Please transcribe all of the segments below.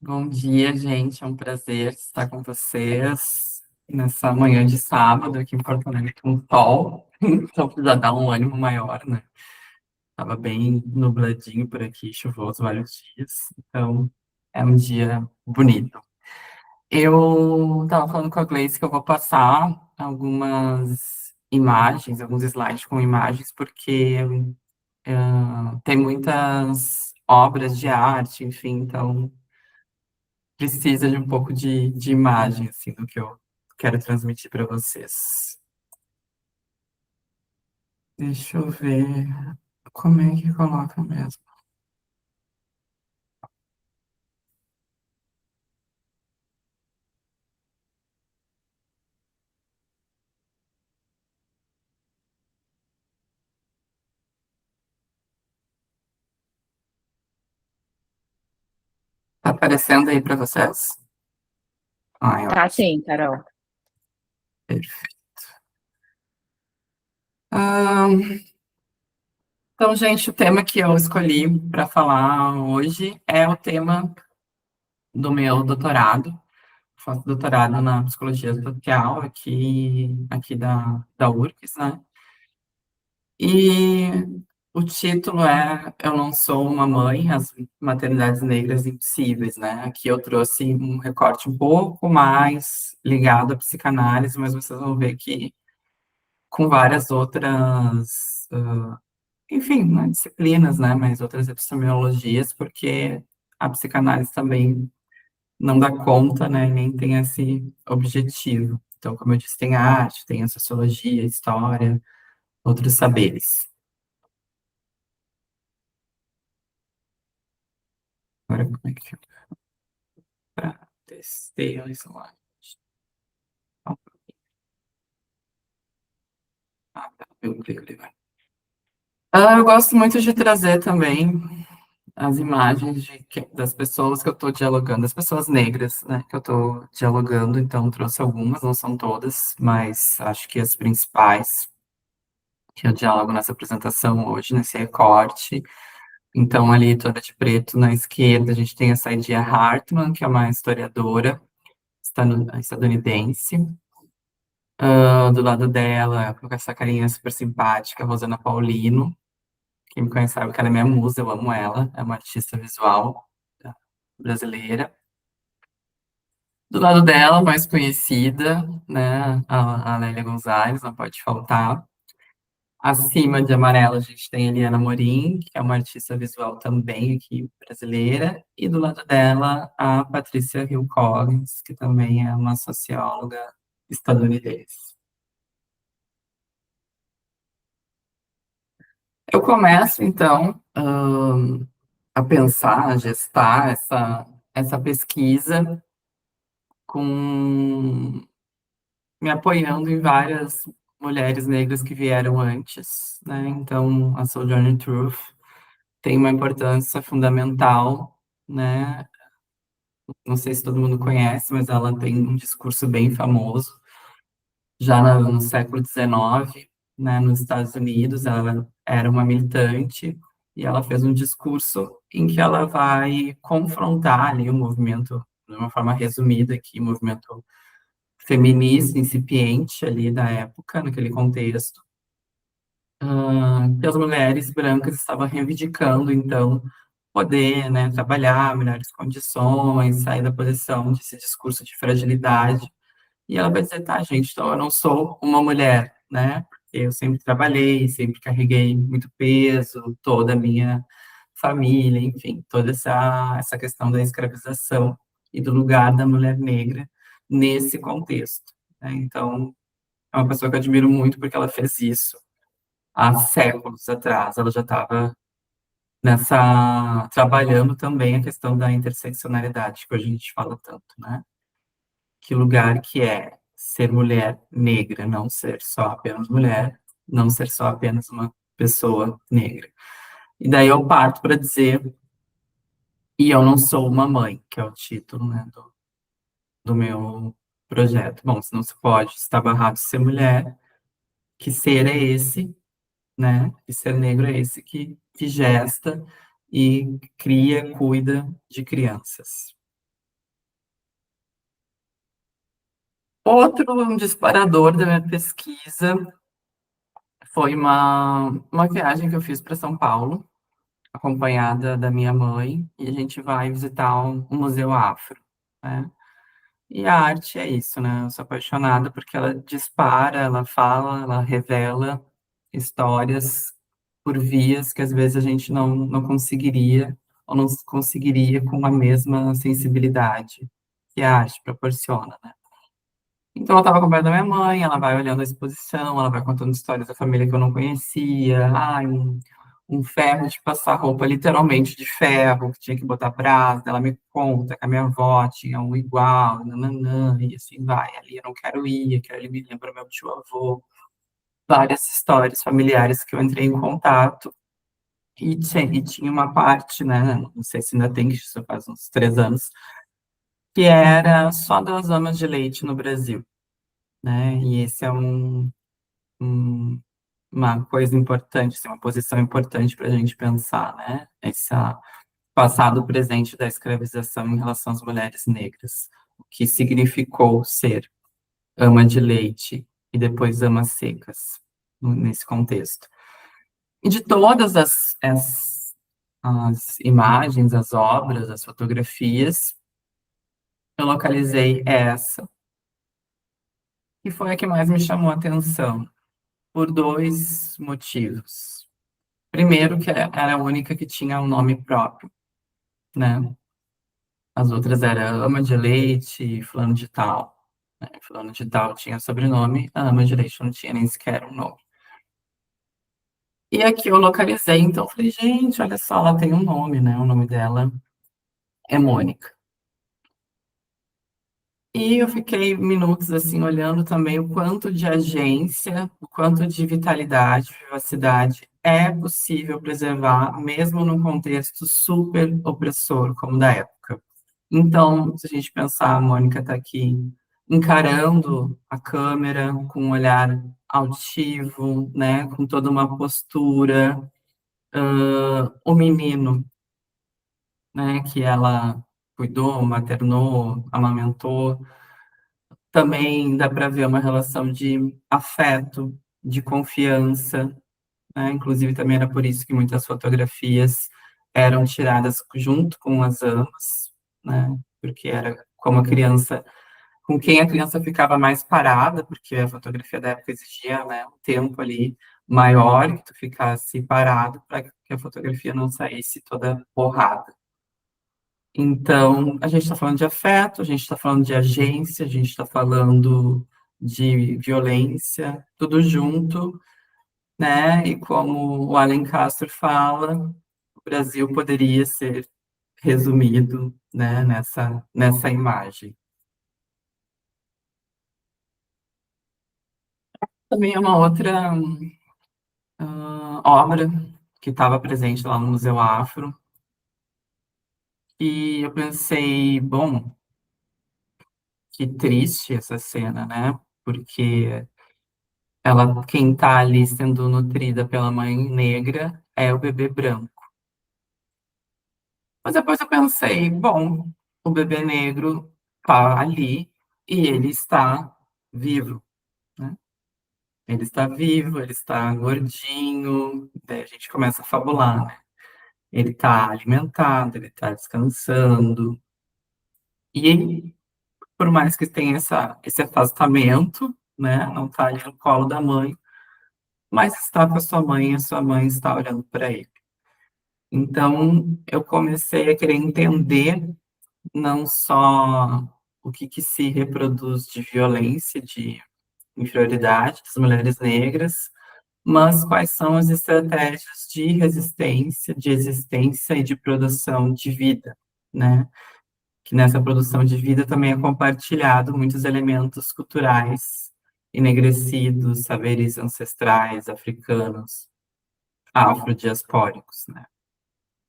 Bom dia, gente. É um prazer estar com vocês nessa manhã de sábado aqui em Porto Alegre com sol. Então já dá um ânimo maior, né? Tava bem nubladinho por aqui, chuvoso vários dias. Então é um dia bonito. Eu tava falando com a Gleice que eu vou passar algumas imagens, alguns slides com imagens, porque tem muitas obras de arte, enfim, então precisa de um pouco de imagem, assim, do que eu quero transmitir para vocês. Deixa eu ver como é que coloca mesmo. Tá aparecendo aí para vocês? Ai, Tá ótimo. sim, Carol. Perfeito. Então, gente, o tema que eu escolhi para falar hoje é o tema do meu doutorado. Faço doutorado na psicologia social aqui da URGS, né? E o título é Eu Não Sou uma Mãe, as maternidades negras impossíveis, né? Aqui eu trouxe um recorte um pouco mais ligado à psicanálise, mas vocês vão ver que com várias outras, enfim, não é disciplinas, né? Mas outras epistemologias, porque a psicanálise também não dá conta, né? Nem tem esse objetivo. Então, como eu disse, tem a arte, tem a sociologia, a história, outros saberes. Agora, como é que para testei o slide. Ah, tá, eu clico ali, vai. Eu gosto muito de trazer também as imagens das pessoas que eu estou dialogando, das pessoas negras, né, que eu estou dialogando, então trouxe algumas, não são todas, mas acho que as principais que eu dialogo nessa apresentação hoje, nesse recorte. Então, ali toda de preto na esquerda, a gente tem a Saidiya Hartman, que é uma historiadora estadunidense. Do lado dela, com essa carinha super simpática, Rosana Paulino. Quem me conhece sabe que ela é minha musa, eu amo ela. É uma artista visual brasileira. Do lado dela, mais conhecida, né, a Lélia Gonzalez, não pode faltar. Acima de amarelo, a gente tem a Eliana Morim, que é uma artista visual também aqui brasileira. E do lado dela, a Patrícia Hill Collins, que também é uma socióloga estadunidense. Eu começo, então, a pensar, a gestar essa pesquisa com me apoiando em várias mulheres negras que vieram antes, né? Então, a Sojourner Truth tem uma importância fundamental, né? Não sei se todo mundo conhece, mas ela tem um discurso bem famoso, já no século XIX, né, nos Estados Unidos, ela era uma militante e ela fez um discurso em que ela vai confrontar ali o movimento, de uma forma resumida aqui, o movimento feminista incipiente ali da época, naquele contexto, que as mulheres brancas estavam reivindicando, então, poder, né, trabalhar, melhores condições, sair da posição desse discurso de fragilidade. E ela vai dizer, tá, gente, então eu não sou uma mulher, né? Porque eu sempre trabalhei, sempre carreguei muito peso, toda a minha família, enfim, toda essa questão da escravização e do lugar da mulher negra nesse contexto, né? Então, é uma pessoa que eu admiro muito porque ela fez isso há séculos atrás. Ela já estava trabalhando também a questão da interseccionalidade, que hoje a gente fala tanto, né? Que lugar que é ser mulher negra, não ser só apenas mulher, não ser só apenas uma pessoa negra. E daí eu parto para dizer, e eu não sou uma mãe, que é o título, né, do meu projeto. Bom, se não se pode estar barrado de ser mulher, que ser é esse, né? Que ser negro é esse que gesta e cria, cuida de crianças. Outro um disparador da minha pesquisa foi uma viagem que eu fiz para São Paulo, acompanhada da minha mãe, e a gente vai visitar um museu afro, né? E a arte é isso, né? Eu sou apaixonada porque ela dispara, ela fala, ela revela histórias por vias que às vezes a gente não conseguiria ou não conseguiria com a mesma sensibilidade que a arte proporciona, né? Então, ela estava acompanhada da minha mãe, ela vai olhando a exposição, ela vai contando histórias da família que eu não conhecia. Ai, um ferro de passar roupa, literalmente de ferro, que tinha que botar brasa. Ela me conta que a minha avó tinha um igual, nananã, e assim vai. Ali eu não quero ir, aquele ali me lembra meu tio-avô. Várias histórias familiares que eu entrei em contato. E tinha uma parte, né, não sei se ainda tem, isso faz uns 3 anos, que era só das amas de leite no Brasil, né? E esse é um- uma coisa importante, assim, uma posição importante para a gente pensar, né? Esse passado presente da escravização em relação às mulheres negras, o que significou ser ama de leite e depois amas secas, nesse contexto. E de todas as imagens, as obras, as fotografias, eu localizei essa, que foi a que mais me chamou a atenção, por dois motivos. Primeiro, que era a única que tinha um nome próprio, né? As outras eram Ama de Leite, Fulano de Tal, né? Fulano de Tal tinha sobrenome, a Ama de Leite não tinha nem sequer um nome. E aqui eu localizei, então falei, gente, olha só, ela tem um nome, né? O nome dela é Mônica. E eu fiquei minutos assim olhando também o quanto de agência, o quanto de vitalidade, vivacidade é possível preservar, mesmo num contexto super opressor como o da época. Então, se a gente pensar, a Mônica está aqui encarando a câmera com um olhar altivo, né, com toda uma postura, o menino, né, que ela cuidou, maternou, amamentou, também dá para ver uma relação de afeto, de confiança, né? Inclusive também era por isso que muitas fotografias eram tiradas junto com as amas, né? Porque era como a criança, com quem a criança ficava mais parada, porque a fotografia da época exigia, né, um tempo ali maior que tu ficasse parado para que a fotografia não saísse toda borrada. Então, a gente está falando de afeto, a gente está falando de agência, a gente está falando de violência, tudo junto, né? E como o Alan Castro fala, o Brasil poderia ser resumido, né, nessa imagem. Também é uma outra obra que estava presente lá no Museu Afro, e eu pensei, bom, que triste essa cena, né? Porque ela, quem está ali sendo nutrida pela mãe negra é o bebê branco. Mas depois eu pensei, bom, o bebê negro está ali e ele está vivo, né? Ele está vivo, ele está gordinho, daí a gente começa a fabular, né? Ele está alimentado, ele está descansando. E ele, por mais que tenha esse afastamento, né? Não está ali no colo da mãe, mas está com a sua mãe e a sua mãe está olhando para ele. Então, eu comecei a querer entender não só o que se reproduz de violência, de inferioridade das mulheres negras, mas quais são as estratégias de resistência, de existência e de produção de vida, né? Que nessa produção de vida também é compartilhado muitos elementos culturais, enegrecidos, saberes ancestrais, africanos, afrodiaspóricos, né?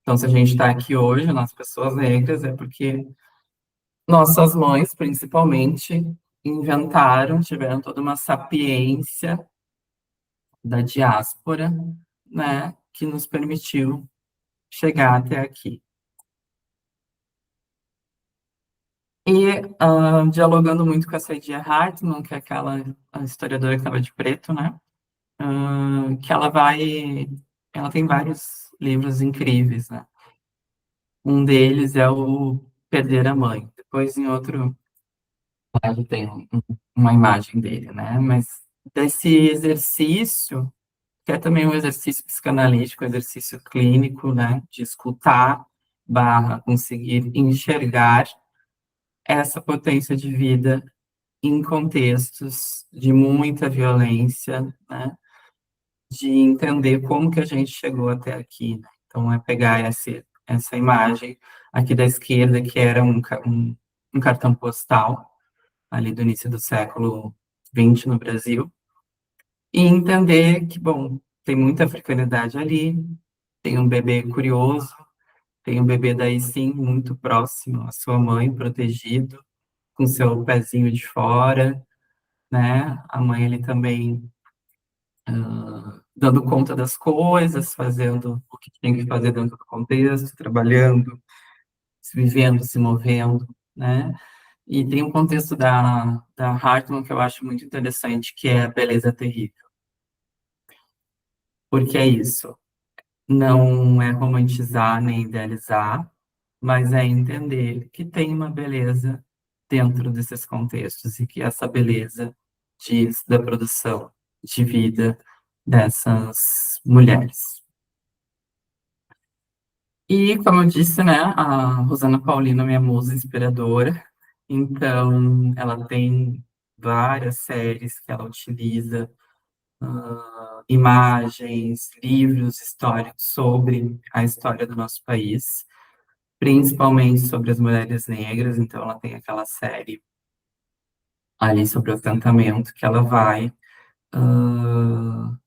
Então, se a gente está aqui hoje, nós pessoas negras, é porque nossas mães, principalmente, inventaram, tiveram toda uma sapiência da diáspora, né, que nos permitiu chegar até aqui. Dialogando muito com a Saidia Hartman, que é aquela a historiadora que estava de preto, né? Que ela tem vários livros incríveis, né? Um deles é o Perder a Mãe. Depois, em outro slide, tem uma imagem dele, né? Mas desse exercício, que é também um exercício psicanalítico, um exercício clínico, né? De escutar, conseguir enxergar essa potência de vida em contextos de muita violência, né? De entender como que a gente chegou até aqui, né? Então, é pegar essa imagem aqui da esquerda, que era um cartão postal, ali do início do século XX no Brasil, e entender que, bom, tem muita africanidade ali, tem um bebê curioso, tem um bebê daí sim muito próximo à sua mãe, protegido, com seu pezinho de fora, né? A mãe ali também dando conta das coisas, fazendo o que tem que fazer dentro do contexto, trabalhando, se vivendo, se movendo, né? E tem um contexto da Hartman que eu acho muito interessante, que é a beleza terrível. Porque é isso, não é romantizar nem idealizar, mas é entender que tem uma beleza dentro desses contextos e que essa beleza diz da produção de vida dessas mulheres. E, como eu disse, né, a Rosana Paulino é minha musa inspiradora, então ela tem várias séries que ela utiliza, imagens, livros históricos sobre a história do nosso país, principalmente sobre as mulheres negras, então ela tem aquela série ali sobre o assentamento que ela vai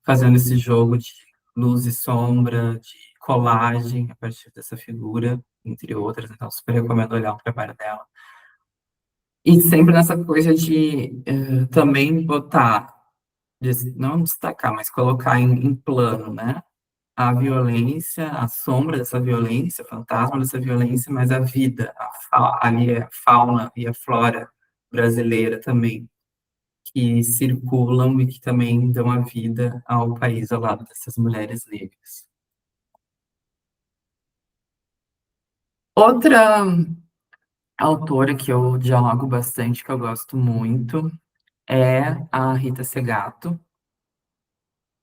fazendo esse jogo de luz e sombra, de colagem a partir dessa figura, entre outras. Então, super recomendo olhar o trabalho dela. E sempre nessa coisa de também botar, não destacar, mas colocar em plano, né? A violência, a sombra dessa violência, o fantasma dessa violência, mas a vida, ali é a fauna e a flora brasileira também que circulam e que também dão a vida ao país ao lado dessas mulheres negras. Outra autora que eu dialogo bastante, que eu gosto muito, é a Rita Segato.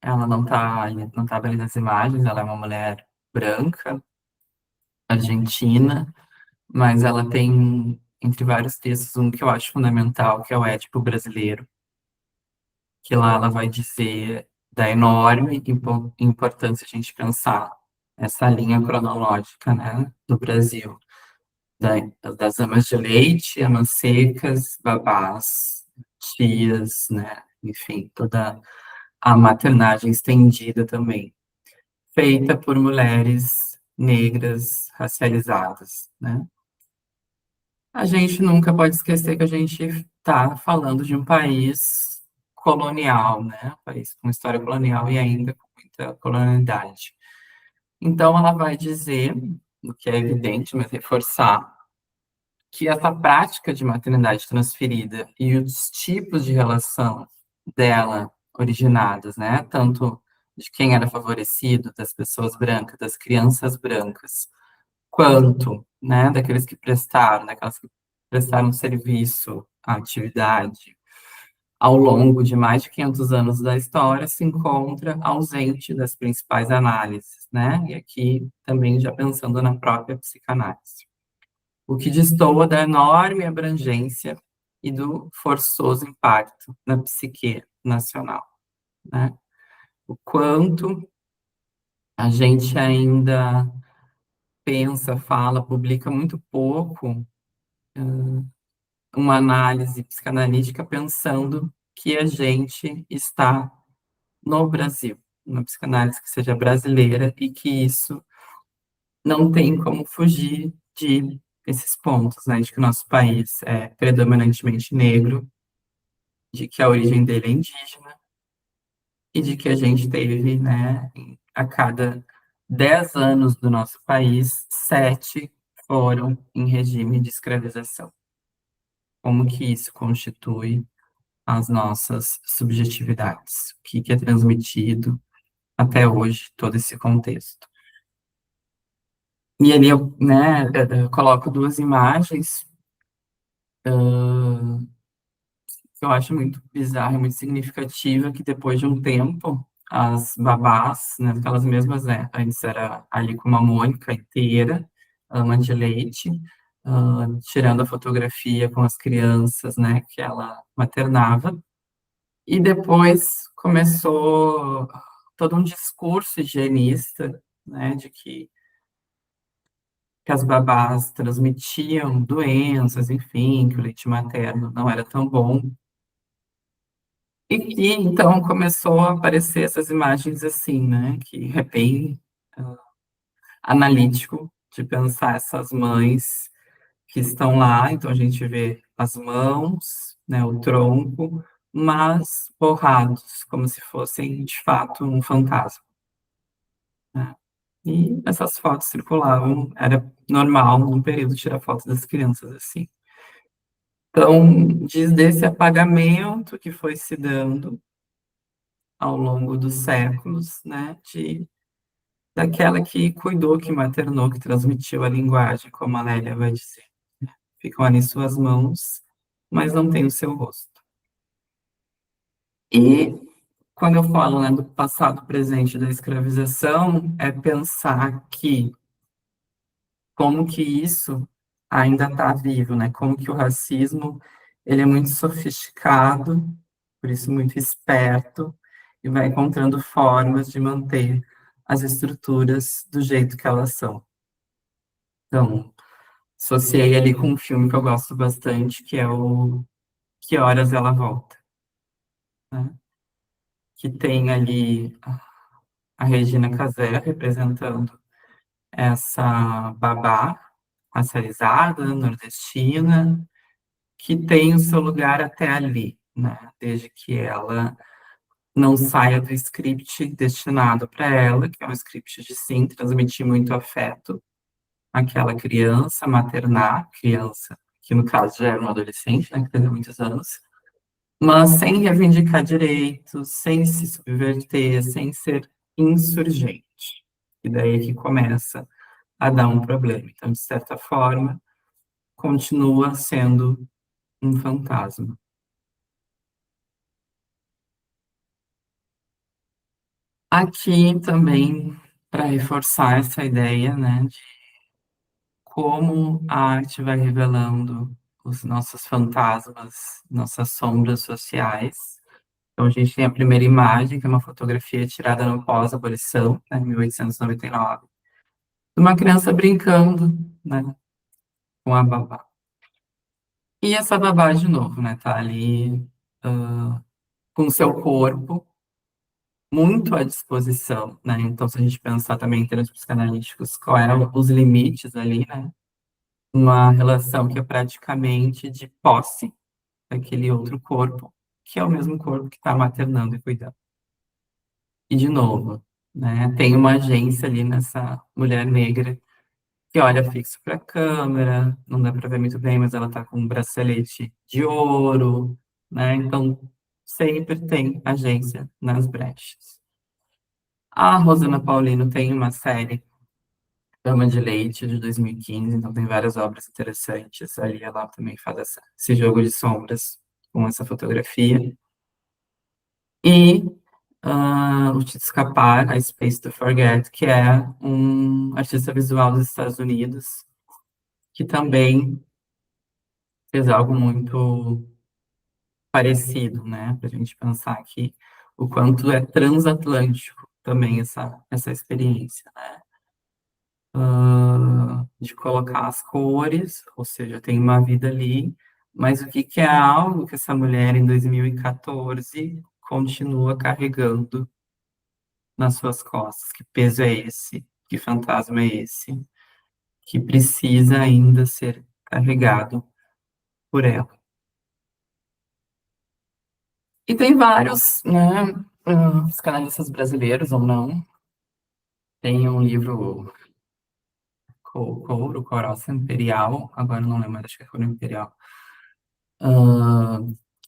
Ela não tá ali nas imagens, ela é uma mulher branca, argentina, mas ela tem, entre vários textos, um que eu acho fundamental, que é o Édipo Brasileiro, que lá ela vai dizer da enorme importância a gente pensar essa linha cronológica, né, do Brasil, das amas de leite, amas secas, babás, tias, né, enfim, toda a maternagem estendida também, feita por mulheres negras racializadas, né. A gente nunca pode esquecer que a gente está falando de um país colonial, né? Um país com história colonial e ainda com muita colonialidade. Então, ela vai dizer, o que é evidente, mas reforçar, que essa prática de maternidade transferida e os tipos de relação dela originados, né? Tanto de quem era favorecido, das pessoas brancas, das crianças brancas, quanto, né, daqueles que prestaram, daquelas que prestaram serviço à atividade ao longo de mais de 500 anos da história, se encontra ausente das principais análises, né? E aqui também já pensando na própria psicanálise. O que destoa da enorme abrangência e do forçoso impacto na psique nacional, né? O quanto a gente ainda pensa, fala, publica muito pouco uma análise psicanalítica pensando que a gente está no Brasil, uma psicanálise que seja brasileira e que isso não tem como fugir de esses pontos, né, de que o nosso país é predominantemente negro, de que a origem dele é indígena e de que a gente teve, né, a cada 10 anos do nosso país, 7 foram em regime de escravização. como que isso constitui as nossas subjetividades, o que que é transmitido até hoje, todo esse contexto. E ali eu, né, eu coloco duas imagens que eu acho muito bizarra e muito significativa, que depois de um tempo, as babás, né, aquelas mesmas, né, antes era ali com uma Mônica inteira, ama de leite, tirando a fotografia com as crianças, né, que ela maternava, e depois começou todo um discurso higienista, né, de que as babás transmitiam doenças, enfim, que o leite materno não era tão bom. E que então começou a aparecer essas imagens assim, né, que é bem ah, analítico de pensar essas mães que estão lá, então a gente vê as mãos, né, o tronco, mas borrados, como se fossem de fato um fantasma, né? E essas fotos circulavam, era normal num período tirar fotos das crianças assim. Então, diz desse apagamento que foi se dando ao longo dos séculos, né, daquela que cuidou, que maternou, que transmitiu a linguagem, como a Lélia vai dizer. Ficam ali suas mãos, mas não tem o seu rosto. E quando eu falo, né, do passado presente da escravização, é pensar que como que isso ainda está vivo, né? Como que o racismo ele é muito sofisticado, por isso muito esperto, e vai encontrando formas de manter as estruturas do jeito que elas são. Então, associei ali com um filme que eu gosto bastante, que é o Que Horas Ela Volta, né? Que tem ali a Regina Casé representando essa babá racializada, nordestina, que tem o seu lugar até ali, né? Desde que ela não saia do script destinado para ela, que é um script de sim transmitir muito afeto àquela criança, maternar criança, que no caso já era uma adolescente, né, que tem muitos anos, mas sem reivindicar direitos, sem se subverter, sem ser insurgente. E daí é que começa a dar um problema. Então, de certa forma, continua sendo um fantasma. Aqui também, para reforçar essa ideia, né, de como a arte vai revelando os nossos fantasmas, nossas sombras sociais. Então, a gente tem a primeira imagem, que é uma fotografia tirada no pós-abolição, né, 1899, de uma criança brincando, né, com a babá. E essa babá, de novo, né, tá ali com o seu corpo muito à disposição, né? Então, se a gente pensar também em termos psicanalíticos, qual eram os limites ali, né? Uma relação que é praticamente de posse daquele outro corpo, que é o mesmo corpo que está maternando e cuidando. E, de novo, né, tem uma agência ali nessa mulher negra que olha fixo para a câmera, não dá para ver muito bem, mas ela está com um bracelete de ouro, né? Então, sempre tem agência nas brechas. A Rosana Paulino tem uma série, Dama de Leite, de 2015, então tem várias obras interessantes ali. Ela também faz esse jogo de sombras com essa fotografia. E o Te Escapar, A Space to Forget, que é um artista visual dos Estados Unidos, que também fez algo muito parecido, né? Para a gente pensar aqui o quanto é transatlântico também essa experiência, né? De colocar as cores, ou seja, tem uma vida ali, mas o que que é algo que essa mulher em 2014 continua carregando nas suas costas? Que peso é esse? Que fantasma é esse? Que precisa ainda ser carregado por ela. E tem vários, né, psicanalistas brasileiros ou não. Tem um livro, Couro, Coroça Imperial, agora não lembro, acho que é Couro Imperial,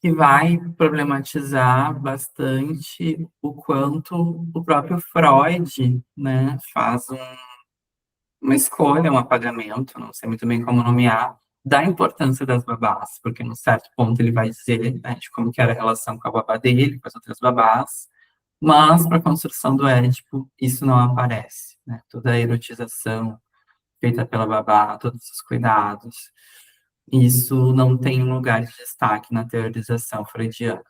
que vai problematizar bastante o quanto o próprio Freud, né, faz uma escolha, um apagamento, não sei muito bem como nomear, da importância das babás, porque num certo ponto ele vai dizer, né, de como que era a relação com a babá dele, com as outras babás, mas para a construção do Édipo isso não aparece, né, toda a erotização feita pela babá, todos os cuidados, isso não tem um lugar de destaque na teorização freudiana.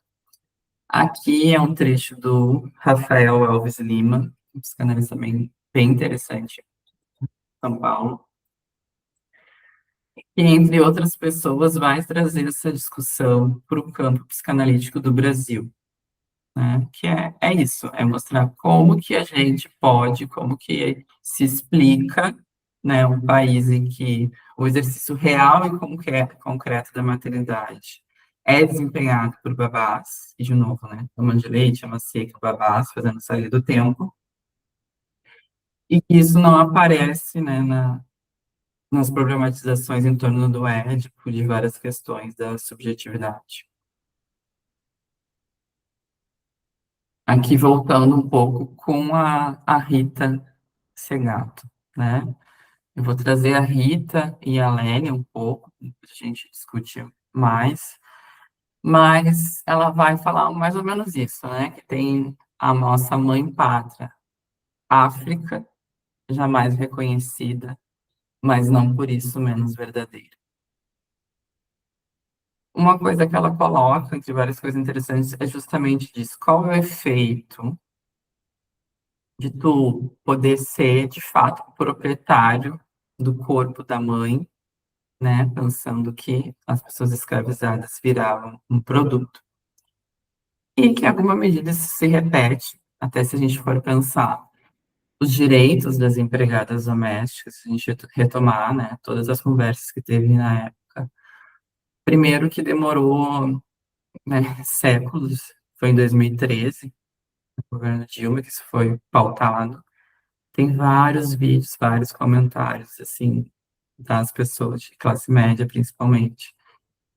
Aqui é um trecho do Rafael Alves Lima, um psicanalista bem interessante, São Paulo, e, entre outras pessoas, vai trazer essa discussão para o campo psicanalítico do Brasil, né? Que é isso, é mostrar como que a gente pode, como que se explica, né, um país em que o exercício real e concreto da maternidade é desempenhado por babás, e de novo, né, mama de leite, ama seca, babás, fazendo sair do tempo, e que isso não aparece, né, nas problematizações em torno do Édipo, de várias questões da subjetividade. Aqui voltando um pouco com a Rita Segato, né? Eu vou trazer a Rita e a Lélia um pouco, para a gente discutir mais, mas ela vai falar mais ou menos isso, né? Que tem a nossa mãe pátria, África, jamais reconhecida, mas não por isso menos verdadeira. Uma coisa que ela coloca, entre várias coisas interessantes, é justamente disso. Qual é o efeito de tu poder ser, de fato, proprietário do corpo da mãe, né? Pensando que as pessoas escravizadas viravam um produto. E que, em alguma medida, isso se repete, até se a gente for pensar os direitos das empregadas domésticas, se a gente retomar, né, todas as conversas que teve na época. Primeiro que demorou, né, séculos, foi em 2013, no governo Dilma, que isso foi pautado. Tem vários vídeos, vários comentários, assim, das pessoas de classe média, principalmente,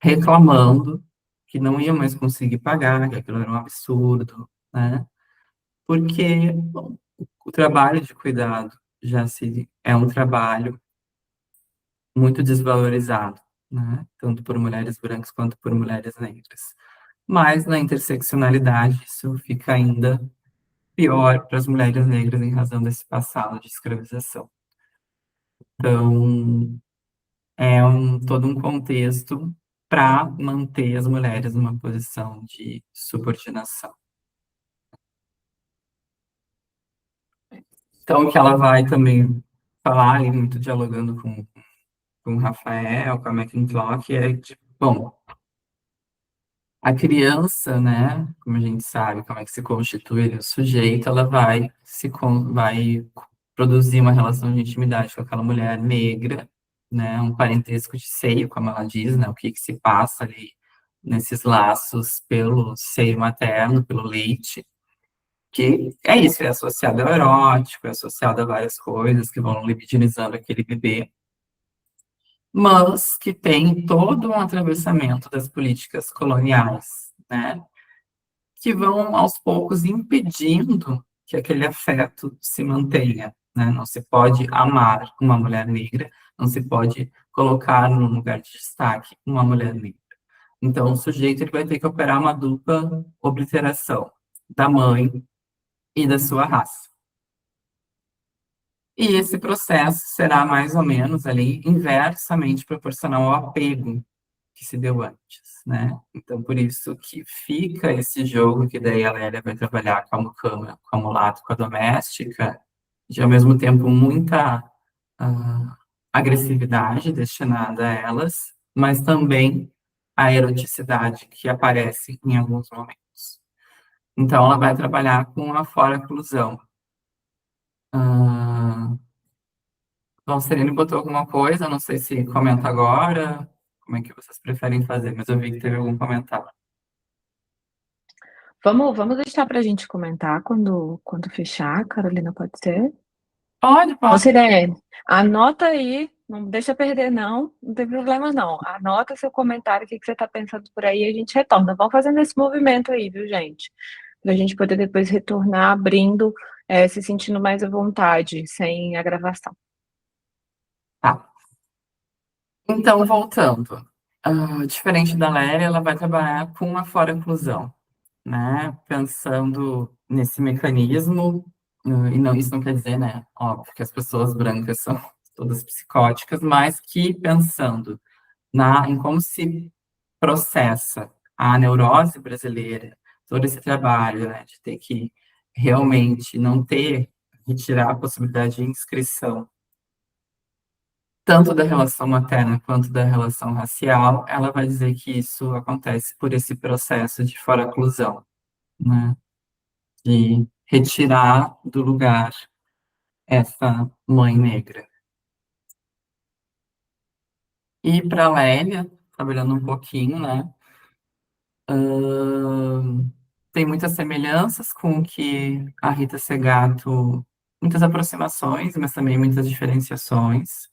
reclamando que não iam mais conseguir pagar, que aquilo era um absurdo, né? Porque, bom, o trabalho de cuidado já se é um trabalho muito desvalorizado, né? Tanto por mulheres brancas quanto por mulheres negras. Mas na interseccionalidade isso fica ainda pior para as mulheres negras em razão desse passado de escravização. Então, é todo um contexto para manter as mulheres numa posição de subordinação. Então, o que ela vai também falar, e muito dialogando com o Rafael, com a McClintock, é de, bom, a criança, né, como a gente sabe, como é que se constitui o sujeito, ela vai produzir uma relação de intimidade com aquela mulher negra, né, um parentesco de seio, como ela diz, né, o que que se passa ali nesses laços pelo seio materno, pelo leite, que é isso, é associado ao erótico, é associado a várias coisas que vão libidinizando aquele bebê, mas que tem todo um atravessamento das políticas coloniais, né, que vão aos poucos impedindo que aquele afeto se mantenha, né? Não se pode amar uma mulher negra, não se pode colocar num lugar de destaque uma mulher negra. Então, o sujeito ele vai ter que operar uma dupla obliteração da mãe e da sua raça. E esse processo será mais ou menos ali inversamente proporcional ao apego que se deu antes, né? Então, por isso que fica esse jogo que daí a Lélia vai trabalhar com a mucama, com a mulata, com a doméstica, de ao mesmo tempo muita agressividade destinada a elas, mas também a eroticidade que aparece em alguns momentos. Então, ela vai trabalhar com a fora-oclusão. Ah, Valserine botou alguma coisa, não sei se comenta agora, como é que vocês preferem fazer, mas eu vi que teve algum comentário. Vamos deixar para a gente comentar quando fechar, Carolina, pode ser? Pode, Ô, pode. Sirene, anota aí Não deixa perder, não. Não tem problema, não. Anota seu comentário, o que que você está pensando por aí, e a gente retorna. Vamos fazendo esse movimento aí, viu, gente? Para a gente poder depois retornar abrindo, se sentindo mais à vontade, sem a gravação. Tá. Então, voltando. Diferente da Léria, ela vai trabalhar com a fora-inclusão, né? Pensando nesse mecanismo, e não, isso não quer dizer, né? Óbvio que as pessoas brancas são todas psicóticas, mas que pensando em como se processa a neurose brasileira, todo esse trabalho, né, de ter que realmente não ter, retirar a possibilidade de inscrição, tanto da relação materna quanto da relação racial, ela vai dizer que isso acontece por esse processo de fora-inclusão, né, de retirar do lugar essa mãe negra. E para a Lélia, trabalhando um pouquinho, né, tem muitas semelhanças com o que a Rita Segato, muitas aproximações, mas também muitas diferenciações.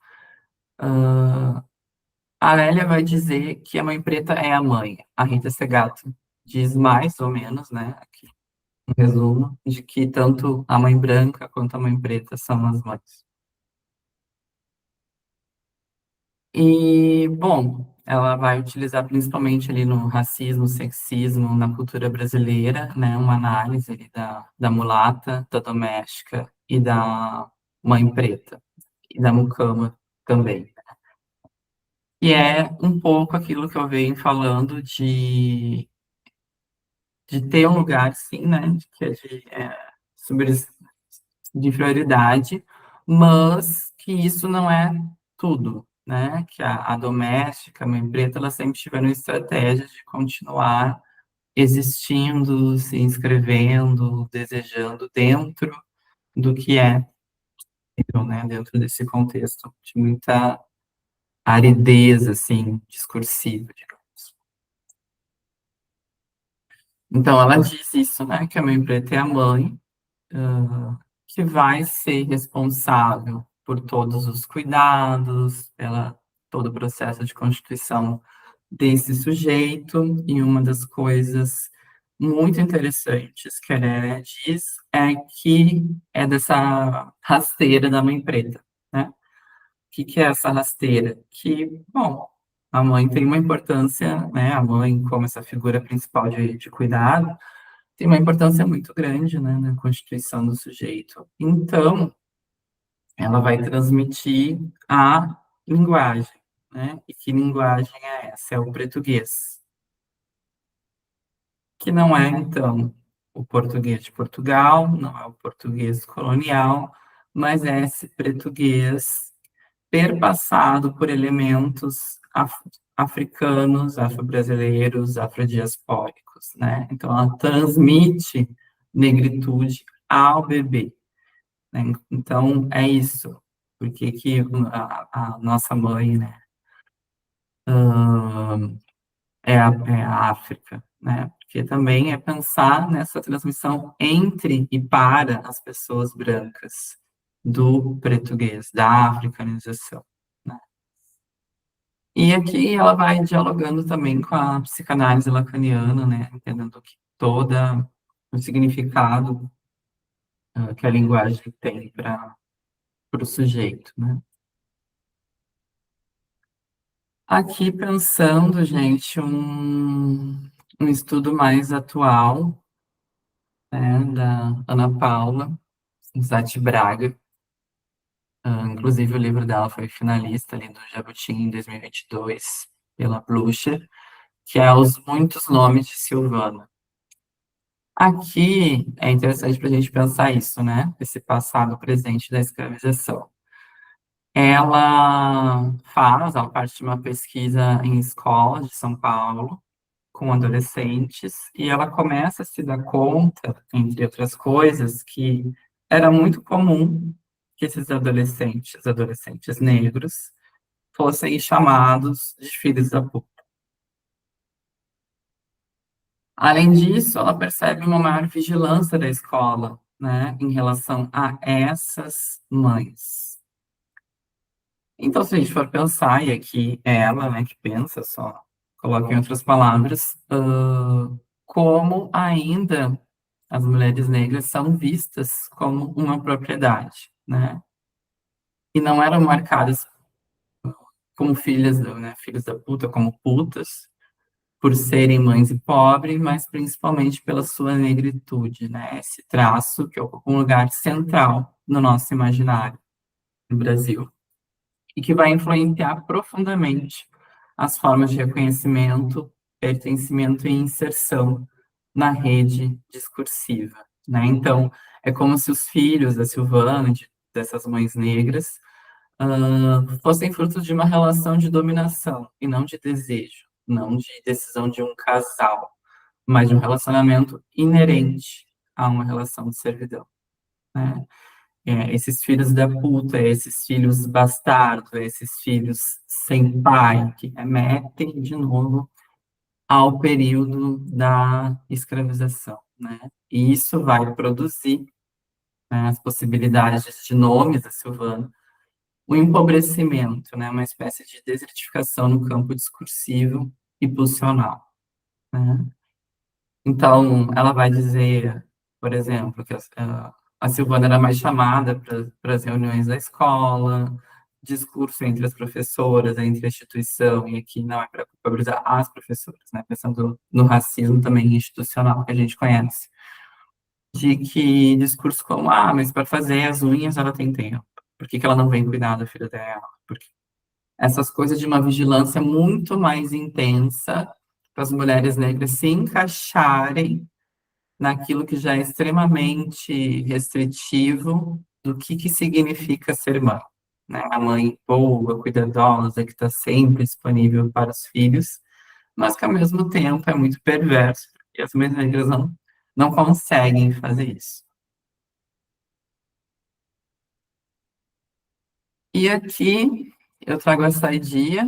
A Lélia vai dizer que a mãe preta é a mãe. A Rita Segato diz mais ou menos, né, aqui, um resumo, de que tanto a mãe branca quanto a mãe preta são as mães. E, bom, ela vai utilizar principalmente ali no racismo, sexismo, na cultura brasileira, né, uma análise ali da mulata, da doméstica e da mãe preta, e da mucama também. E é um pouco aquilo que eu venho falando de ter um lugar, sim, né, que é sobre, de prioridade, mas que isso não é tudo, né? Que a doméstica, a mãe preta, elas sempre tiveram estratégia de continuar existindo, se inscrevendo, desejando dentro do que é, né? Dentro desse contexto de muita aridez, assim, discursiva, digamos. Então, ela diz isso, né? Que a mãe preta é a mãe, que vai ser responsável por todos os cuidados, pela todo o processo de constituição desse sujeito, e uma das coisas muito interessantes que a Lélia diz é que é dessa rasteira da mãe preta, né? O que é essa rasteira? Que, bom, a mãe tem uma importância, né? A mãe, como essa figura principal de cuidado, tem uma importância muito grande, né, na constituição do sujeito. Então, ela vai transmitir a linguagem, né? E que linguagem é essa? É o português, que não é, então, o português de Portugal, não é o português colonial, mas é esse português perpassado por elementos africanos, afro-brasileiros, afrodiaspóricos, né? Então, ela transmite negritude ao bebê, né? Então, é isso. Porque que a nossa mãe, né, é a África, né? Porque também é pensar nessa transmissão entre e para as pessoas brancas do português, da africanização, né? E aqui ela vai dialogando também com a psicanálise lacaniana, né? Entendendo que toda o significado que a linguagem tem para o sujeito, né? Aqui pensando, gente, um estudo mais atual, né, da Ana Paula Zatti Braga. Inclusive, o livro dela foi finalista ali do Jabuti em 2022, pela Blucher, que é Os Muitos Nomes de Silvana. Aqui é interessante para a gente pensar isso, né? Esse passado presente da escravização. Ela parte de uma pesquisa em escolas de São Paulo, com adolescentes, e ela começa a se dar conta, entre outras coisas, que era muito comum que esses adolescentes negros, fossem chamados de filhos da puta. Além disso, ela percebe uma maior vigilância da escola, né, em relação a essas mães. Então, se a gente for pensar, e aqui é ela, né, que pensa, só coloca em outras palavras, como ainda as mulheres negras são vistas como uma propriedade, né? E não eram marcadas como filhas, né, filhas da puta, como putas, por serem mães e pobres, mas principalmente pela sua negritude, né? Esse traço que ocupa um lugar central no nosso imaginário no Brasil e que vai influenciar profundamente as formas de reconhecimento, pertencimento e inserção na rede discursiva, né? Então, é como se os filhos da Silvana, dessas mães negras, fossem frutos de uma relação de dominação e não de desejo, não de decisão de um casal, mas de um relacionamento inerente a uma relação de servidão, né? Esses filhos da puta, esses filhos bastardos, esses filhos sem pai, que remetem de novo ao período da escravização, né? E isso vai produzir, né, as possibilidades de nomes da Silvana, o empobrecimento, né, uma espécie de desertificação no campo discursivo e pulsional, né? Então, ela vai dizer, por exemplo, que a Silvana era mais chamada para as reuniões da escola, discurso entre as professoras, entre a instituição, e aqui não é para culpabilizar as professoras, né, pensando no racismo também institucional que a gente conhece, de que discurso como, mas para fazer as unhas ela tem tempo, por que que ela não vem cuidar da filha dela? Porque essas coisas de uma vigilância muito mais intensa para as mulheres negras se encaixarem naquilo que já é extremamente restritivo do que significa ser mãe, né? A mãe boa, cuidadosa, que está sempre disponível para os filhos, mas que ao mesmo tempo é muito perverso, e as mães negras não conseguem fazer isso. E aqui eu trago essa ideia,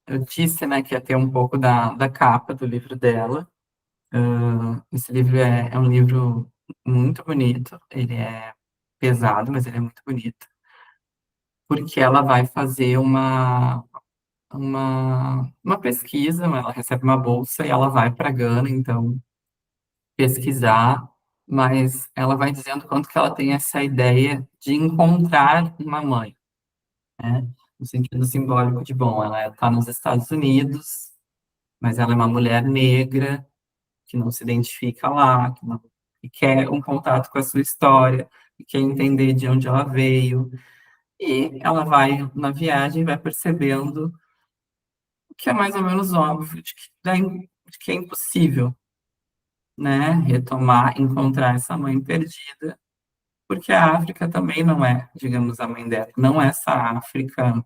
eu disse, né, que ia ter um pouco da capa do livro dela. Esse livro é um livro muito bonito, ele é pesado, mas ele é muito bonito, porque ela vai fazer uma pesquisa, ela recebe uma bolsa e ela vai para Gana, então, pesquisar, mas ela vai dizendo quanto que ela tem essa ideia de encontrar uma mãe, né? No sentido simbólico de, bom, ela está nos Estados Unidos, mas ela é uma mulher negra, que não se identifica lá, que quer um contato com a sua história, que quer entender de onde ela veio. E ela vai na viagem e vai percebendo o que é mais ou menos óbvio, de que é impossível, né, retomar, encontrar essa mãe perdida, porque a África também não é, digamos, a mãe dela, não é essa África,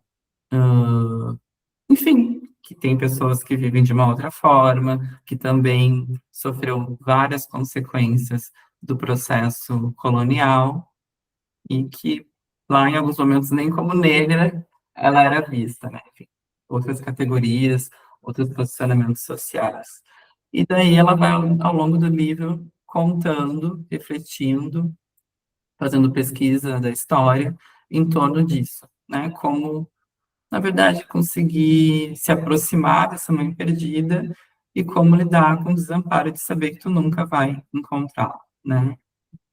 enfim, que tem pessoas que vivem de uma outra forma, que também sofreu várias consequências do processo colonial e que lá em alguns momentos nem como negra ela era vista, né? Enfim, outras categorias, outros posicionamentos sociais. E daí ela vai ao longo do livro contando, refletindo, fazendo pesquisa da história em torno disso, né? Como na verdade, conseguir se aproximar dessa mãe perdida e como lidar com o desamparo de saber que tu nunca vai encontrá-la, né?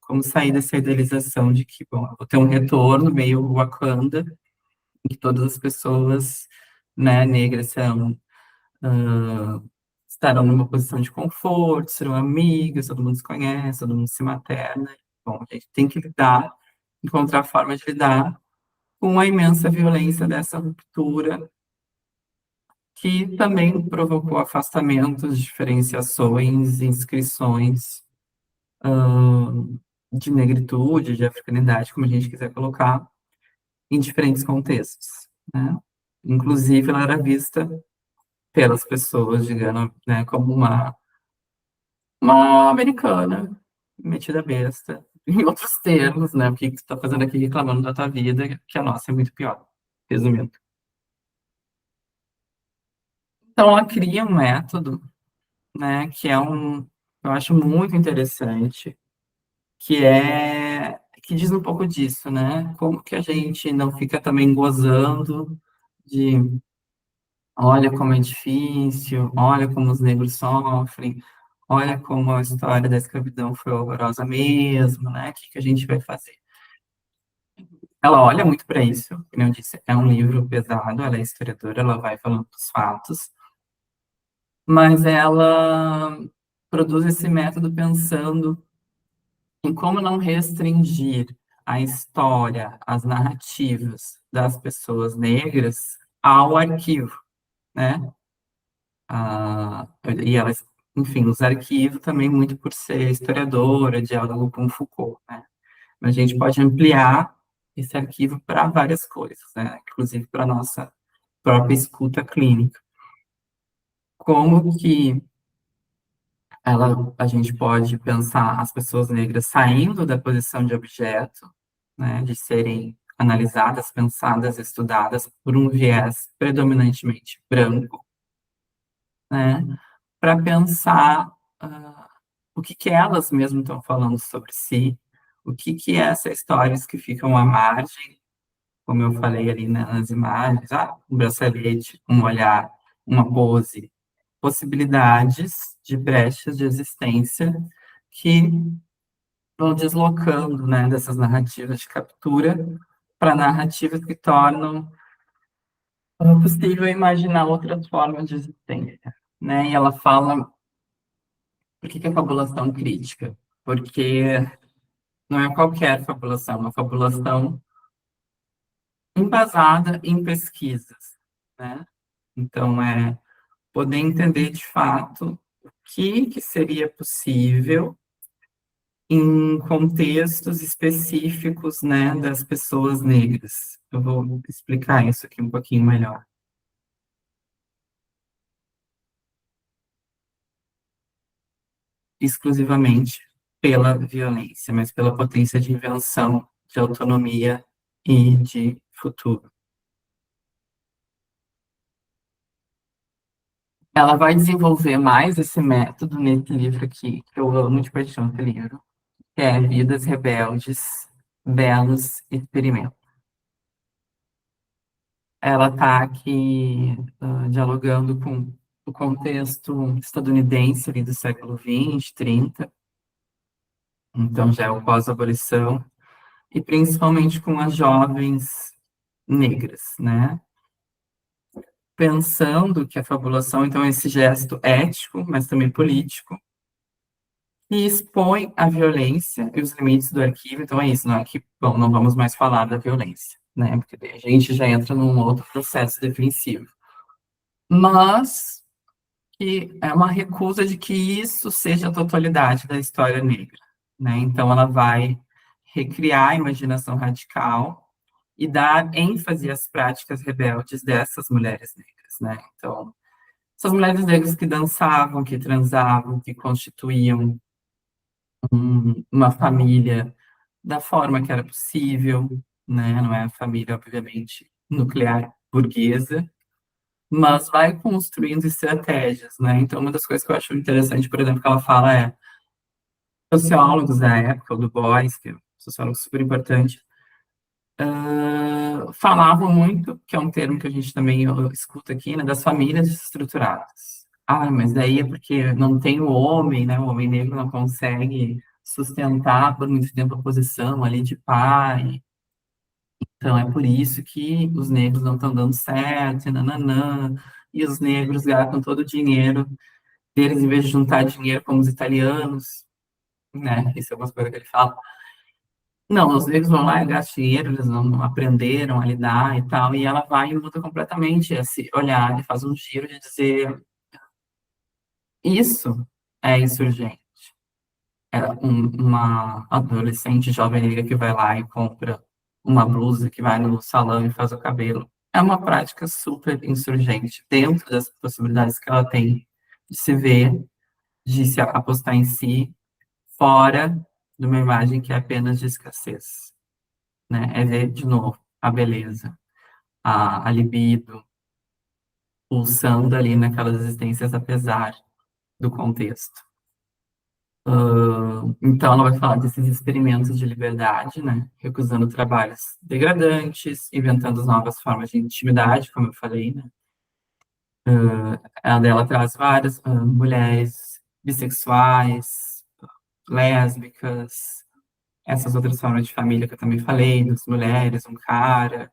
Como sair dessa idealização de que, bom, eu vou ter um retorno meio Wakanda, em que todas as pessoas, né, negras ah, estarão numa posição de conforto, serão amigas, todo mundo se conhece, todo mundo se materna. Bom, a gente tem que lidar, encontrar forma de lidar com a imensa violência dessa ruptura que também provocou afastamentos, diferenciações, inscrições de negritude, de africanidade, como a gente quiser colocar, em diferentes contextos, né? Inclusive, ela era vista pelas pessoas, digamos, né, como uma americana, metida besta, em outros termos, né? O que que tu tá fazendo aqui reclamando da tua vida, que a nossa é muito pior, resumindo. Então, ela cria um método, né, que eu acho muito interessante, que que diz um pouco disso, né? Como que a gente não fica também gozando de olha como é difícil, olha como os negros sofrem, olha como a história da escravidão foi horrorosa mesmo, né? O que que a gente vai fazer? Ela olha muito para isso, como eu disse, é um livro pesado, ela é historiadora, ela vai falando dos fatos, mas ela produz esse método pensando em como não restringir a história, as narrativas das pessoas negras ao arquivo, né? E elas, enfim, usa arquivo também muito por ser historiadora, diálogo com Foucault, né? Mas a gente pode ampliar esse arquivo para várias coisas, né? Inclusive para a nossa própria escuta clínica. Como que a gente pode pensar as pessoas negras saindo da posição de objeto, né, de serem analisadas, pensadas, estudadas por um viés predominantemente branco, né, para pensar o que que elas mesmas estão falando sobre si, o que que essas histórias que ficam à margem, como eu falei ali, né, nas imagens, um bracelete, um olhar, uma pose, possibilidades de brechas de existência que vão deslocando, né, dessas narrativas de captura para narrativas que tornam possível imaginar outras formas de existência, né? E ela fala, por que que é fabulação crítica? Porque não é qualquer fabulação, é uma fabulação embasada em pesquisas, né? Então, é poder entender de fato o que seria possível em contextos específicos, né, das pessoas negras. Eu vou explicar isso aqui um pouquinho melhor. Exclusivamente pela violência, mas pela potência de invenção, de autonomia e de futuro. Ela vai desenvolver mais esse método nesse livro aqui, que eu amo de paixão esse livro, que é Vidas Rebeldes, Belos Experimentos. Ela está aqui dialogando com o contexto estadunidense ali do século XX, 30, então já é o pós-abolição, e principalmente com as jovens negras, né? Pensando que a fabulação, então, é esse gesto ético, mas também político, e expõe a violência e os limites do arquivo. Então, é isso, não é que, bom, não vamos mais falar da violência, né? Porque daí a gente já entra num outro processo defensivo. Mas que é uma recusa de que isso seja a totalidade da história negra, né? Então, ela vai recriar a imaginação radical e dar ênfase às práticas rebeldes dessas mulheres negras, né? Então, essas mulheres negras que dançavam, que transavam, que constituíam uma família da forma que era possível, né? Não é a família, obviamente, nuclear burguesa, mas vai construindo estratégias, né? Então, uma das coisas que eu acho interessante, por exemplo, que ela fala é sociólogos da época, o Du Bois, que é um sociólogo super importante, falavam muito, que é um termo que a gente também escuta aqui, né, das famílias estruturadas. Ah, mas daí é porque não tem o homem, né? O homem negro não consegue sustentar por muito tempo a posição ali de pai. Então é por isso que os negros não estão dando certo, e nananã, e os negros gastam todo o dinheiro deles em vez de juntar dinheiro como os italianos, né? Isso é uma coisa que ele fala. Não, os negros vão lá e gastam dinheiro, eles não aprenderam a lidar e tal, e ela vai e muda completamente esse olhar e faz um giro de dizer isso é insurgente. É uma adolescente jovem negra que vai lá e compra uma blusa, que vai no salão e faz o cabelo. É uma prática super insurgente, dentro das possibilidades que ela tem de se ver, de se apostar em si, fora de uma imagem que é apenas de escassez, né? É ver de novo a beleza, a libido, pulsando ali naquelas existências apesar do contexto. Então, ela vai falar desses experimentos de liberdade, né? Recusando trabalhos degradantes, inventando novas formas de intimidade, como eu falei, né? Ela dela traz várias mulheres bissexuais, lésbicas, essas outras formas de família que eu também falei, das mulheres, um cara,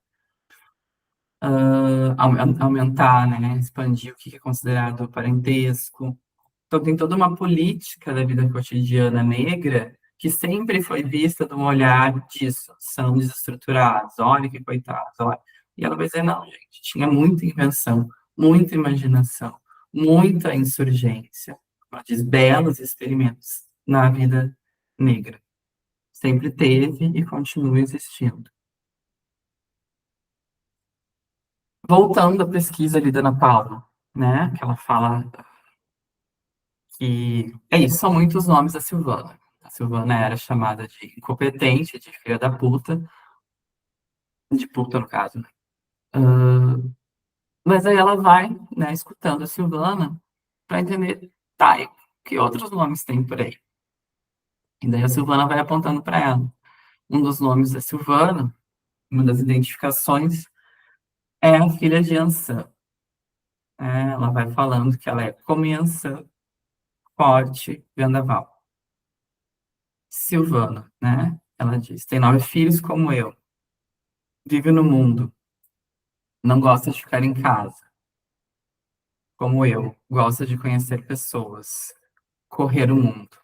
aumentar, né? Expandir o que é considerado parentesco. Então, tem toda uma política da vida cotidiana negra que sempre foi vista de um olhar disso, são desestruturados, olha que coitados, olha. E ela vai dizer, não, gente, tinha muita invenção, muita imaginação, muita insurgência, ela diz, belos experimentos na vida negra. Sempre teve e continua existindo. Voltando à pesquisa ali da Ana Paula, né, que ela fala que é isso, são muitos nomes da Silvana. A Silvana era chamada de incompetente, de filha da puta, de puta no caso, né? Mas aí ela vai, né, escutando a Silvana para entender, tá, e que outros nomes tem por aí? E daí a Silvana vai apontando para ela. Um dos nomes da Silvana, uma das identificações, é a filha de Ansan. Ela vai falando que ela é como Ansan, forte, vendaval. Silvana, né? Ela diz, tem 9 filhos como eu, vive no mundo, não gosta de ficar em casa, como eu, gosta de conhecer pessoas, correr o mundo.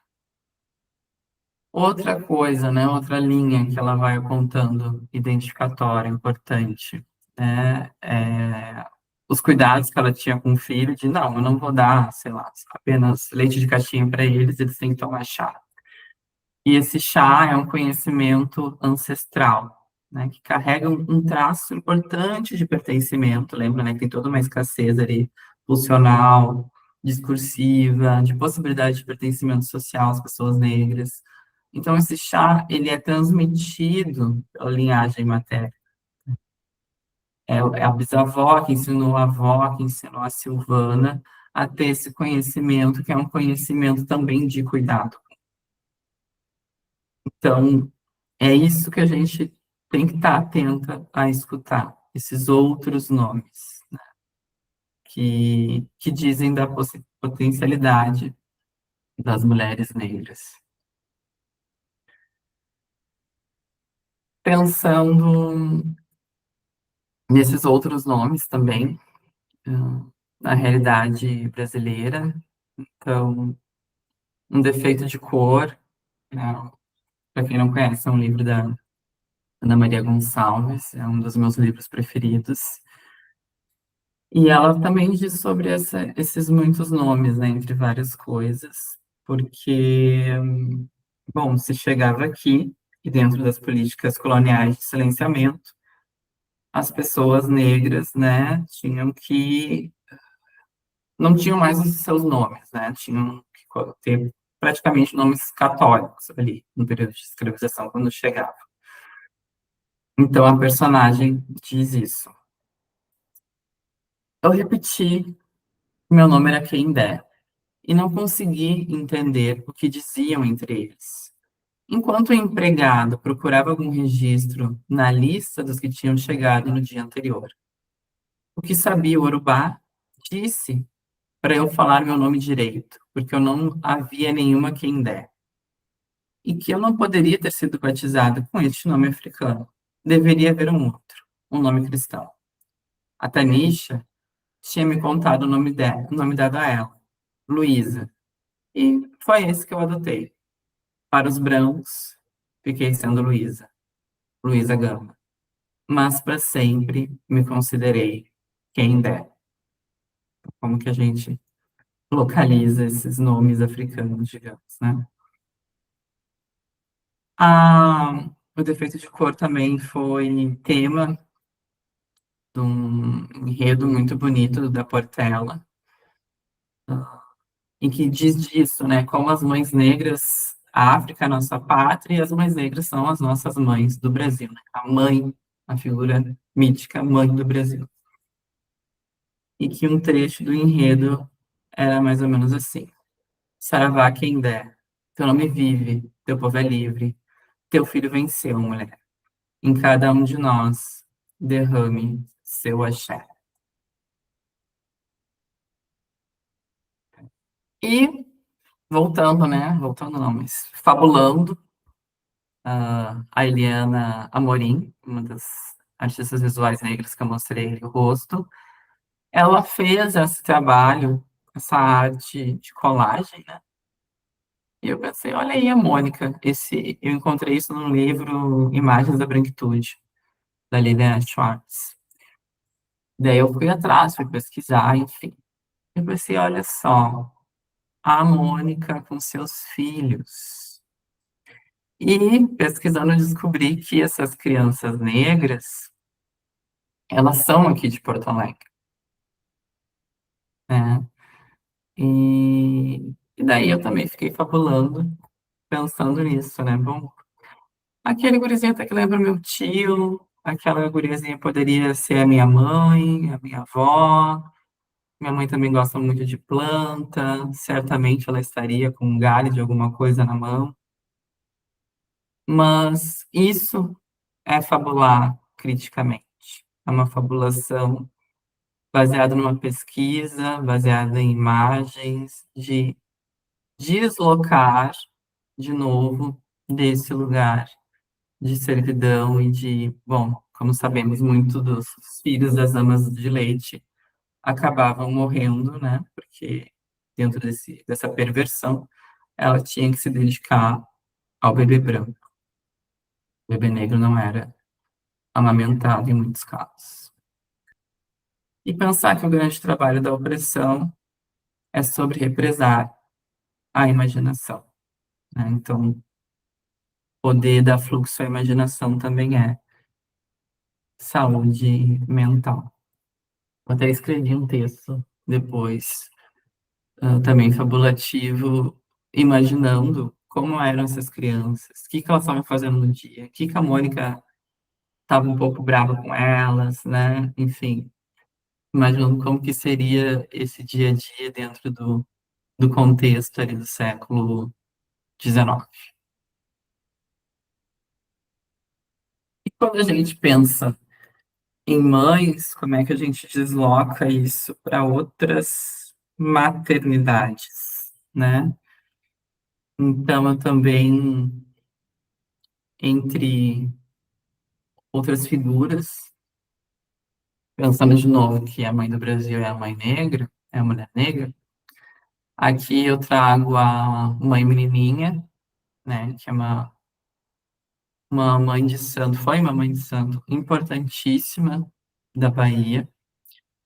Outra coisa, né, outra linha que ela vai apontando, identificatória, importante, né, os cuidados que ela tinha com o filho, de não, eu não vou dar, sei lá, apenas leite de caixinha para eles, eles têm que tomar chá. E esse chá é um conhecimento ancestral, né, que carrega um traço importante de pertencimento. Lembra, né, que tem toda uma escassez ali, pulsional, discursiva, de possibilidade de pertencimento social às pessoas negras. Então, esse chá, ele é transmitido pela linhagem materna. É a bisavó que ensinou a avó, que ensinou a Silvana a ter esse conhecimento, que é um conhecimento também de cuidado. Então, é isso que a gente tem que estar atenta a escutar, esses outros nomes, né, que dizem da potencialidade das mulheres negras. Pensando nesses outros nomes também, na realidade brasileira, então, um defeito de cor, né, para quem não conhece, é um livro da Ana Maria Gonçalves, é um dos meus livros preferidos. E ela também diz sobre esses muitos nomes, né, entre várias coisas, porque, bom, se chegava aqui, e dentro das políticas coloniais de silenciamento, as pessoas negras, né, não tinham mais os seus nomes, né, tinham que ter praticamente nomes católicos ali, no período de escravização, quando chegava. Então, a personagem diz isso. Eu repeti, meu nome era Kendé, e não consegui entender o que diziam entre eles. Enquanto o empregado procurava algum registro na lista dos que tinham chegado no dia anterior. O que sabia o Urubá disse para eu falar meu nome direito, porque eu não havia nenhuma Kendé, e que eu não poderia ter sido batizada com este nome africano. Deveria haver um outro, um nome cristão. A Tanisha tinha me contado o nome dado a ela, Luísa, e foi esse que eu adotei. Para os brancos, fiquei sendo Luísa, Luísa Gama. Mas para sempre me considerei quem der. Como que a gente localiza esses nomes africanos, digamos, né? O defeito de cor também foi tema de um enredo muito bonito da Portela, em que diz disso, né? Como as mães negras, a África é a nossa pátria, e as mães negras são as nossas mães do Brasil, né? A mãe, a figura mítica mãe do Brasil. E que um trecho do enredo era mais ou menos assim: Saravá quem der, teu nome vive, teu povo é livre, teu filho venceu, mulher. Em cada um de nós, derrame seu axé. E voltando, né? Voltando não, mas fabulando, a Eliana Amorim, uma das artistas visuais negras que eu mostrei o rosto, ela fez esse trabalho, essa arte de colagem, né? E eu pensei, olha aí a Mônica, eu encontrei isso num livro Imagens da Branquitude, da Lilian Schwartz. Daí eu fui atrás, fui pesquisar, enfim. Eu pensei, olha só, a Mônica com seus filhos. E pesquisando, eu descobri que essas crianças negras, elas são aqui de Porto Alegre, né? E daí eu também fiquei fabulando, pensando nisso, né? Bom, aquele gurizinho até que lembra meu tio, aquela guriazinha poderia ser a minha mãe, a minha avó. Minha mãe também gosta muito de planta, certamente ela estaria com um galho de alguma coisa na mão. Mas isso é fabular criticamente. É uma fabulação baseada numa pesquisa, baseada em imagens, de deslocar de novo desse lugar de servidão e de, bom, como sabemos, muito dos filhos das amas de leite acabavam morrendo, né? Porque dentro dessa perversão, ela tinha que se dedicar ao bebê branco. O bebê negro não era amamentado em muitos casos. E pensar que o grande trabalho da opressão é sobre represar a imaginação, né? Então, poder dar fluxo à imaginação também é saúde mental. Eu até escrevi um texto depois, também fabulativo, imaginando como eram essas crianças, o que que elas estavam fazendo no dia, o que que a Mônica estava um pouco brava com elas, né? Enfim, imaginando como que seria esse dia a dia dentro do contexto ali do século XIX. E quando a gente pensa em mães, como é que a gente desloca isso para outras maternidades, né? Então, eu também, entre outras figuras, pensando de novo que a mãe do Brasil é a mãe negra, é a mulher negra, aqui eu trago a mãe menininha, né, que é uma mãe de santo, foi uma mãe de santo importantíssima da Bahia,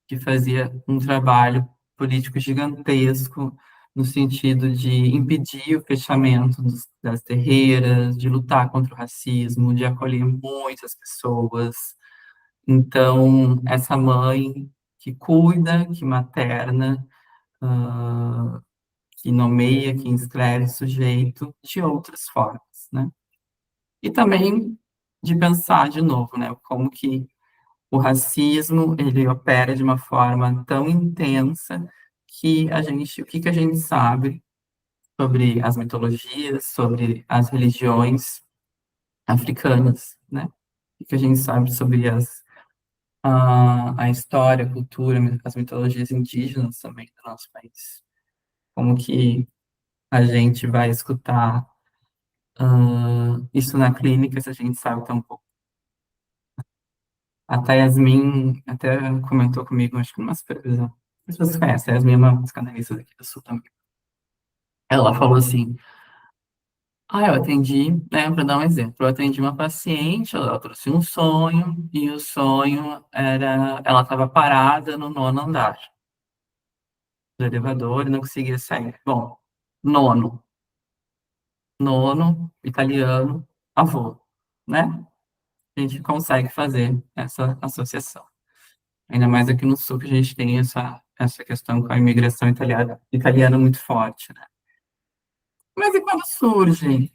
que fazia um trabalho político gigantesco no sentido de impedir o fechamento das terreiras, de lutar contra o racismo, de acolher muitas pessoas. Então, essa mãe que cuida, que materna, ah, que nomeia, que inscreve sujeito de outras formas, né? E também de pensar de novo, né, como que o racismo, ele opera de uma forma tão intensa que o que que a gente sabe sobre as mitologias, sobre as religiões africanas, né? O que a gente sabe sobre a história, a cultura, as mitologias indígenas também do nosso país. Como que a gente vai escutar isso na clínica se a gente sabe tão pouco. A Yasmin até comentou comigo, acho que numa supervisão. Não sei se vocês conhecem, a Yasmin é uma psicanalista daqui do Sul também. Ela falou assim, eu atendi, né, para dar um exemplo, eu atendi uma paciente, ela trouxe um sonho, e o sonho era, ela estava parada no nono andar do elevador e não conseguia sair. Bom, nono, nono, italiano, avô, né? A gente consegue fazer essa associação. Ainda mais aqui no Sul, que a gente tem essa questão com a imigração italiana muito forte, né? Mas e quando surgem,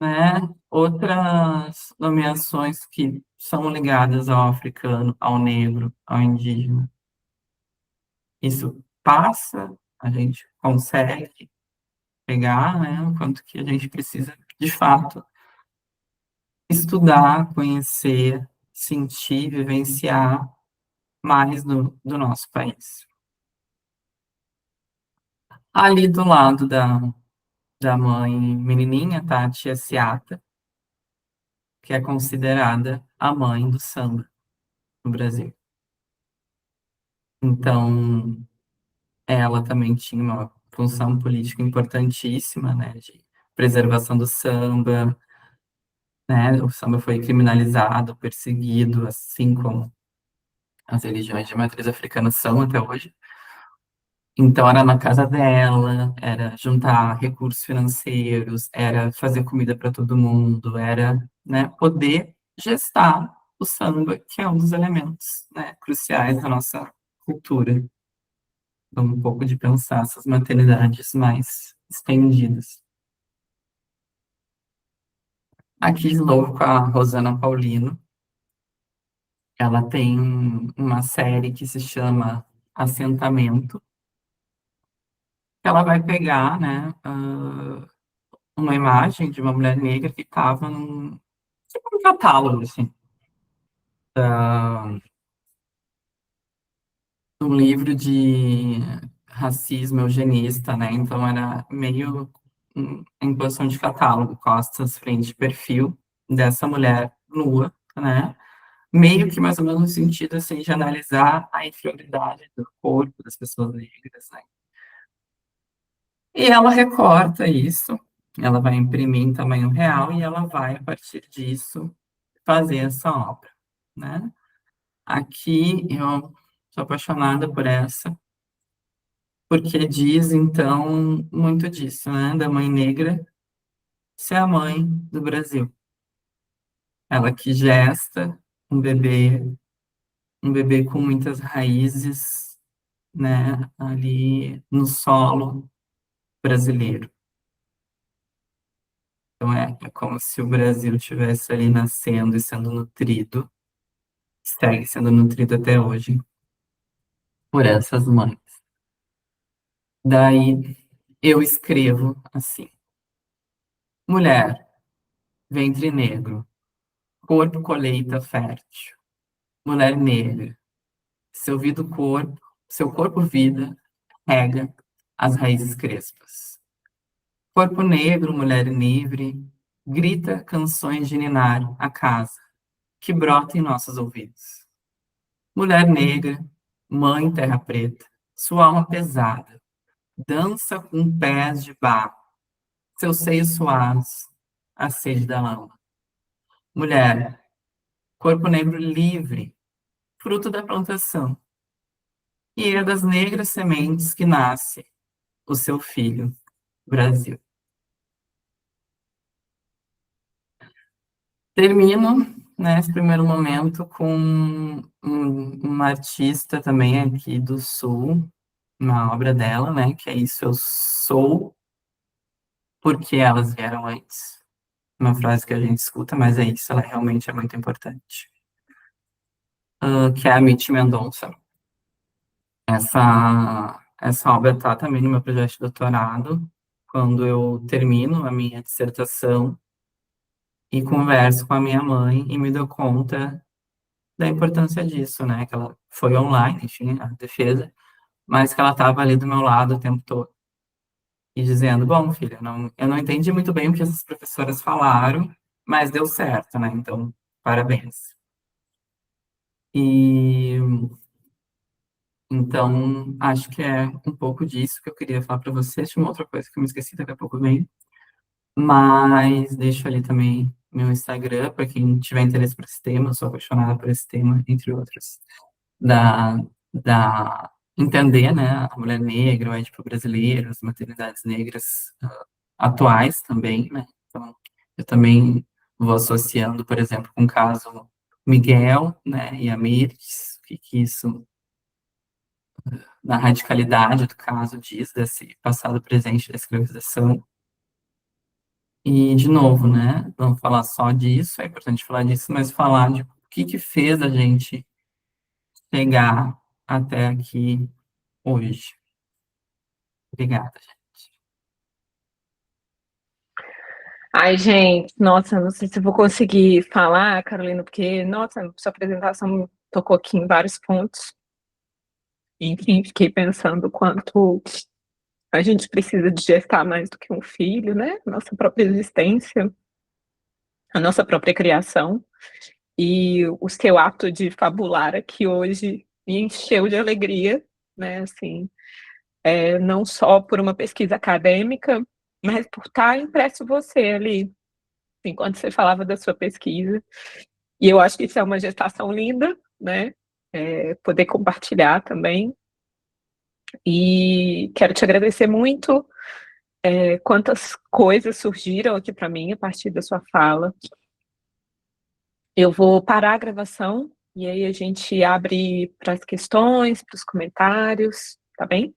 né, outras nomeações que são ligadas ao africano, ao negro, ao indígena? Isso passa, a gente consegue. pegar, né, o quanto que a gente precisa, de fato, estudar, conhecer, sentir, vivenciar mais do nosso país. Ali do lado da mãe menininha, tá a tia Seata, que é considerada a mãe do samba no Brasil. Então, ela também tinha uma função política importantíssima, né, de preservação do samba, né, o samba foi criminalizado, perseguido, assim como as religiões de matriz africana são até hoje. Então, era na casa dela, era juntar recursos financeiros, era fazer comida para todo mundo, era, né, poder gestar o samba, que é um dos elementos, né, cruciais da nossa cultura. Então, um pouco de pensar essas maternidades mais estendidas. Aqui, de novo, com a Rosana Paulino, ela tem uma série que se chama Assentamento. Ela vai pegar, né, uma imagem de uma mulher negra que estava num, tipo um catálogo, assim, um livro de racismo eugenista, né? Então era meio em posição de catálogo, costas, frente, perfil dessa mulher nua, né? Meio que mais ou menos no sentido assim de analisar a inferioridade do corpo das pessoas negras, né? E ela recorta isso, ela vai imprimir em tamanho real e ela vai, a partir disso, fazer essa obra, né? Aqui eu sou apaixonada por essa, porque diz, então, muito disso, né? Da mãe negra ser a mãe do Brasil. Ela que gesta um bebê com muitas raízes, né? Ali no solo brasileiro. Então, é como se o Brasil estivesse ali nascendo e sendo nutrido, segue sendo nutrido até hoje, por essas mães. Daí eu escrevo assim: mulher, ventre negro, corpo colheita fértil, mulher negra, seu corpo vida, rega as raízes crespas. Corpo negro, mulher livre, grita canções de ninar a casa, que brota em nossos ouvidos. Mulher negra, mãe terra preta, sua alma pesada, dança com pés de barro, seus seios suaves, a sede da lama. Mulher, corpo negro livre, fruto da plantação, e é das negras sementes que nasce o seu filho, Brasil. Termino, né, esse primeiro momento com uma artista também aqui do Sul, uma obra dela, né, que é Isso Eu Sou, porque elas vieram antes. Uma frase que a gente escuta, mas é isso, ela realmente é muito importante. Que é a Mitty Mendonça. Essa obra está também no meu projeto de doutorado, quando eu termino a minha dissertação e converso com a minha mãe e me dou conta da importância disso, né? Que ela foi online, enfim, a defesa, mas que ela estava ali do meu lado o tempo todo e dizendo, bom, filha, eu não entendi muito bem o que essas professoras falaram, mas deu certo, né? Então, parabéns. E então, acho que é um pouco disso que eu queria falar para vocês. Tinha uma outra coisa que eu me esqueci, daqui a pouco vem. Mas deixo ali também meu Instagram, para quem tiver interesse por esse tema, eu sou apaixonada por esse tema, entre outros, da, da entender, né, a mulher negra, o étnico brasileiro, as maternidades negras atuais também, né? Então, eu também vou associando, por exemplo, com o caso Miguel, né, e Amires, o que que isso, na radicalidade do caso diz, desse passado presente da escravização. E, de novo, né, não falar só disso, é importante falar disso, mas falar de o que que fez a gente chegar até aqui hoje. Obrigada, gente. Ai, gente, nossa, não sei se eu vou conseguir falar, Carolina, porque, nossa, sua apresentação me tocou aqui em vários pontos. Enfim, fiquei pensando o quanto a gente precisa de gestar mais do que um filho, né? Nossa própria existência, a nossa própria criação. E o seu ato de fabular aqui hoje me encheu de alegria, né? Assim, não só por uma pesquisa acadêmica, mas por estar impresso você ali, enquanto você falava da sua pesquisa. E eu acho que isso é uma gestação linda, né? Poder compartilhar também. E quero te agradecer muito, quantas coisas surgiram aqui para mim a partir da sua fala. Eu vou parar a gravação e aí a gente abre para as questões, para os comentários, tá bem?